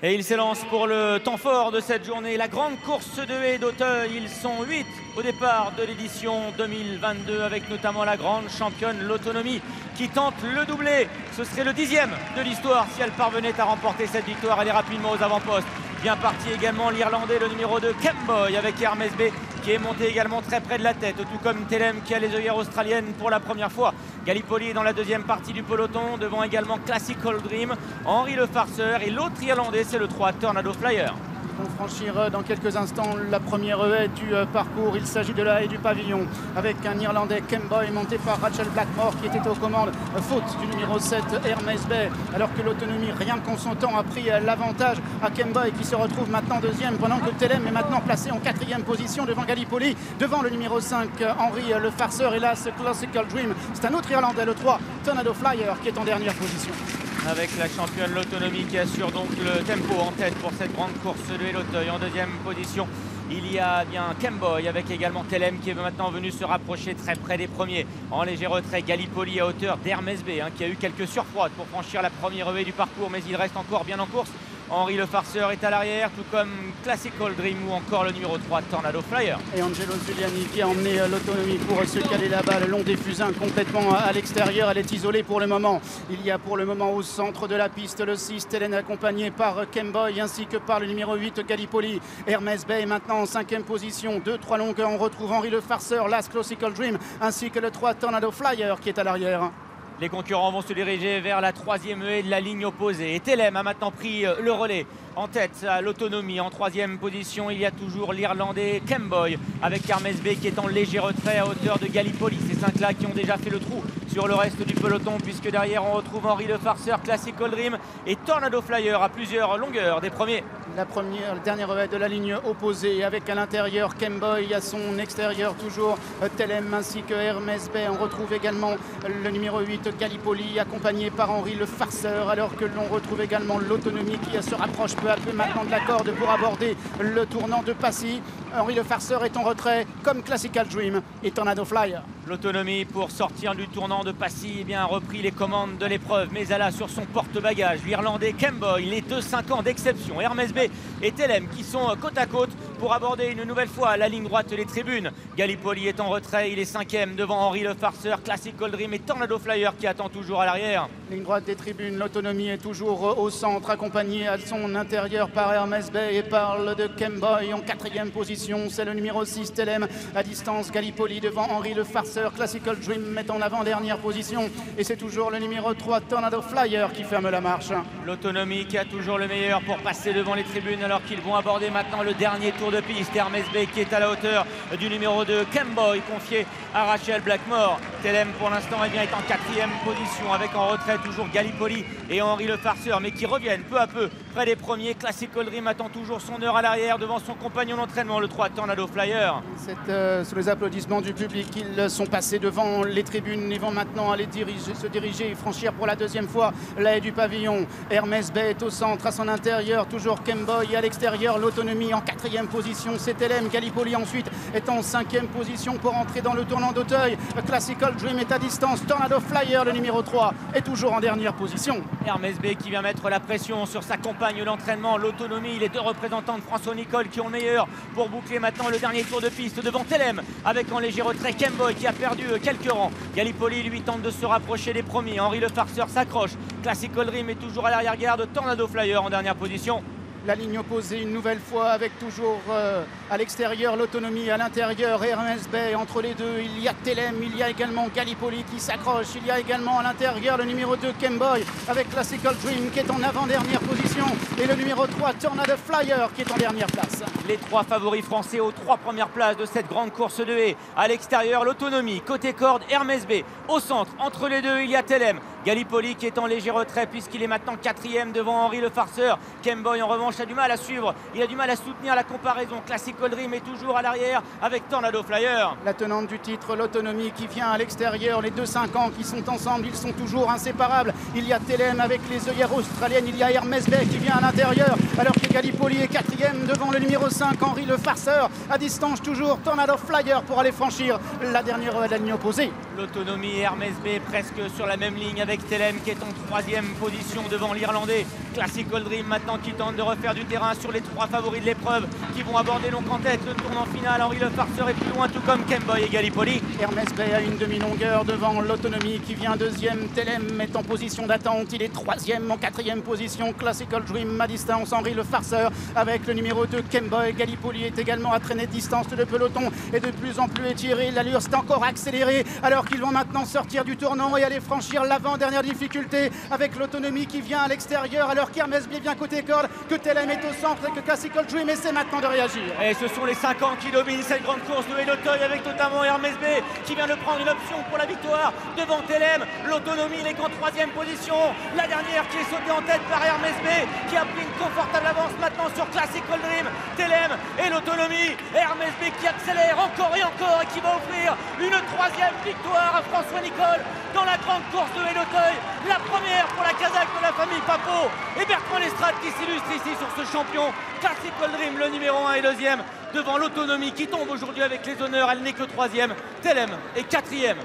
Et il s'élance pour le temps fort de cette journée, la grande course de haie d'Auteuil. Ils sont 8 au départ de l'édition 2022 avec notamment la grande championne l'Autonomie qui tente le doublé. Ce serait le 10e de l'histoire si elle parvenait à remporter cette victoire. Elle est rapidement aux avant-postes. Bien parti également l'Irlandais, le numéro 2, Kemboy avec Hermes B qui est monté également très près de la tête, tout comme Telem qui a les œillères australiennes pour la première fois. Gallipoli est dans la deuxième partie du peloton, devant également Classical Dream, Henri le Farceur et l'autre Irlandais, c'est le 3, Tornado Flyer. Ils vont franchir dans quelques instants la première haie du parcours. Il s'agit de la haie du pavillon avec un Irlandais, Kemboy, monté par Rachel Blackmore qui était aux commandes, faute du numéro 7, Hermes Bay, alors que l'Autonomie, rien qu'en son temps, a pris l'avantage à Kemboy qui se retrouve maintenant deuxième, pendant que Telem est maintenant placé en quatrième position devant Gallipoli, devant le numéro 5, Henri le Farceur. Et là, ce Classical Dream, c'est un autre Irlandais, le 3, Tornado Flyer, qui est en dernière position. Avec la championne l'Autonomie qui assure donc le tempo en tête pour cette grande course de haie d'Auteuil. En deuxième position, il y a bien Kemboy avec également Telem qui est maintenant venu se rapprocher très près des premiers. En léger retrait, Gallipoli à hauteur d'Hermes B qui a eu quelques surfroides pour franchir la première haie du parcours, mais il reste encore bien en course. Henri le Farceur est à l'arrière, tout comme Classical Dream ou encore le numéro 3, Tornado Flyer. Et Angelo Giuliani qui a emmené l'Autonomie pour se caler là-bas le long des fusains complètement à l'extérieur. Elle est isolée pour le moment. Il y a pour le moment au centre de la piste le 6, Telem accompagné par Kemboy ainsi que par le numéro 8, Gallipoli. Hermes Bay est maintenant en cinquième position. 2-3 longueurs, on retrouve Henri le Farceur, Last Classical Dream ainsi que le 3, Tornado Flyer qui est à l'arrière. Les concurrents vont se diriger vers la troisième haie de la ligne opposée. Et Telem a maintenant pris le relais. En tête à l'Autonomie, en troisième position, il y a toujours l'Irlandais Kemboy avec Hermes B qui est en léger retrait à hauteur de Gallipoli. Ces cinq-là qui ont déjà fait le trou sur le reste du peloton, puisque derrière on retrouve Henri le Farceur, Classical Dream et Tornado Flyer à plusieurs longueurs des premiers. La dernière haie de la ligne opposée avec à l'intérieur Kemboy, à son extérieur toujours Telem ainsi que Hermes B. On retrouve également le numéro 8 Gallipoli accompagné par Henri le Farceur, alors que l'on retrouve également l'Autonomie qui se rapproche peu à peu maintenant de la corde pour aborder le tournant de Passy. Henri le Farceur est en retrait comme Classical Dream et Tornado Flyer. L'Autonomie pour sortir du tournant de Passy a repris les commandes de l'épreuve, mais elle a sur son porte-bagages l'Irlandais Kemboy, les deux 5 ans d'exception, Hermes B et Telem qui sont côte à côte pour aborder une nouvelle fois la ligne droite des tribunes. Gallipoli est en retrait, il est 5e devant Henri le Farceur, Classical Dream et Tornado Flyer qui attend toujours à l'arrière. Ligne droite des tribunes, l'Autonomie est toujours au centre, accompagné à son intérieur par Hermes Bay et par le de Kemboy en quatrième position. C'est le numéro 6, Telem, à distance. Gallipoli devant Henri le Farceur, Classical Dream est en avant-dernière position. Et c'est toujours le numéro 3, Tornado Flyer, qui ferme la marche. L'Autonomie qui a toujours le meilleur pour passer devant les tribunes, alors qu'ils vont aborder maintenant le dernier tour de piste. Hermes Bay qui est à la hauteur du numéro 2, Kemboy, confié à Rachel Blackmore. Telem pour l'instant est en quatrième position avec en retrait toujours Gallipoli et Henri le Farceur, mais qui reviennent peu à peu près des premiers. Classical Dream attend toujours son heure à l'arrière devant son compagnon d'entraînement, le 3, Tornado Flyer. C'est sous les applaudissements du public qu'ils sont passés devant les tribunes et vont maintenant aller se diriger et franchir pour la deuxième fois la haie du pavillon. Hermes Bay est au centre, à son intérieur toujours Kemboy, à l'extérieur l'Autonomie en quatrième position, c'est Telem. Gallipoli ensuite est en cinquième position pour entrer dans le tournant d'Auteuil. Classical Dream est à distance, Tornado Flyer, le numéro 3, est toujours en dernière position. Hermes B qui vient mettre la pression sur sa compagne d'entraînement, l'Autonomie. Les deux représentants de François Nicole qui ont le meilleur pour boucler maintenant le dernier tour de piste devant Telem avec en léger retrait Kemboy qui a perdu quelques rangs. Gallipoli lui tente de se rapprocher des premiers. Henri le Farceur s'accroche. Classical Dream est toujours à l'arrière-garde. Tornado Flyer en dernière position. La ligne opposée une nouvelle fois avec toujours à l'extérieur l'Autonomie, à l'intérieur Hermes Bay. Entre les deux, il y a Telem, il y a également Gallipoli qui s'accroche. Il y a également à l'intérieur le numéro 2 Kemboy avec Classical Dream qui est en avant-dernière position et le numéro 3 Tornado Flyer qui est en dernière place. Les trois favoris français aux 3 premières places de cette grande course de haie. À l'extérieur, l'Autonomie, côté corde, Hermes B. Au centre, entre les deux, il y a Telem. Gallipoli qui est en léger retrait puisqu'il est maintenant 4e devant Henri le Farceur. Kemboy en revanche a du mal à suivre, il a du mal à soutenir la comparaison. Classical Dream est toujours à l'arrière avec Tornado Flyer. La tenante du titre, l'Autonomie qui vient à l'extérieur, les deux 5 ans qui sont ensemble, ils sont toujours inséparables. Il y a Telem avec les œillères australiennes, il y a Hermes Bay qui vient à l'intérieur alors que Gallipoli est 4e devant le numéro 5 Henri le Farceur. À distance toujours Tornado Flyer pour aller franchir la dernière haie de la ligne opposée. L'Autonomie et Hermes B presque sur la même ligne avec Telem qui est en 3e position devant l'Irlandais. Classical Dream maintenant qui tente de refaire du terrain sur les 3 favoris de l'épreuve qui vont aborder donc en tête le tournant final. Henri Le Farceur est plus loin, tout comme Kemboy et Gallipoli. Hermès Bay a une demi-longueur devant l'Autonomie qui vient deuxième. Telem est en position d'attente, il est troisième. En quatrième position, Classical Dream à distance. Henri Le Farceur avec le numéro 2 Kemboy. Gallipoli est également à traîner de distance. Le peloton est de plus en plus étiré. L'allure s'est encore accélérée alors qu'ils vont maintenant sortir du tournant et aller franchir l'avant-dernière difficulté avec l'Autonomie qui vient à l'extérieur alors qu'Hermès Bay vient côté corde, que Telem est au centre et que Classical Dream essaie maintenant de réagir. Et ce sont les 5 ans qui dominent cette grande course de l'Auteuil avec notamment Hermès Bay qui vient de prendre une option pour la victoire devant Telem. L'Autonomie n'est qu'en 3e position. La dernière qui est sautée en tête par Hermès Bay qui a pris une confortable avance maintenant sur Classical Dream. Telem et l'Autonomie. Hermès Bay qui accélère encore et encore et qui va offrir une 3e victoire à François Nicole dans la grande course de l'Auteuil. La première pour la Kazakh de la famille Papo et Bertrand Lestrade qui s'illustre ici sur ce champion. Classical Dream, le numéro 1 et 2e devant l'Autonomie qui tombe aujourd'hui avec les honneurs. Elle n'est que 3e. Telem est 4e.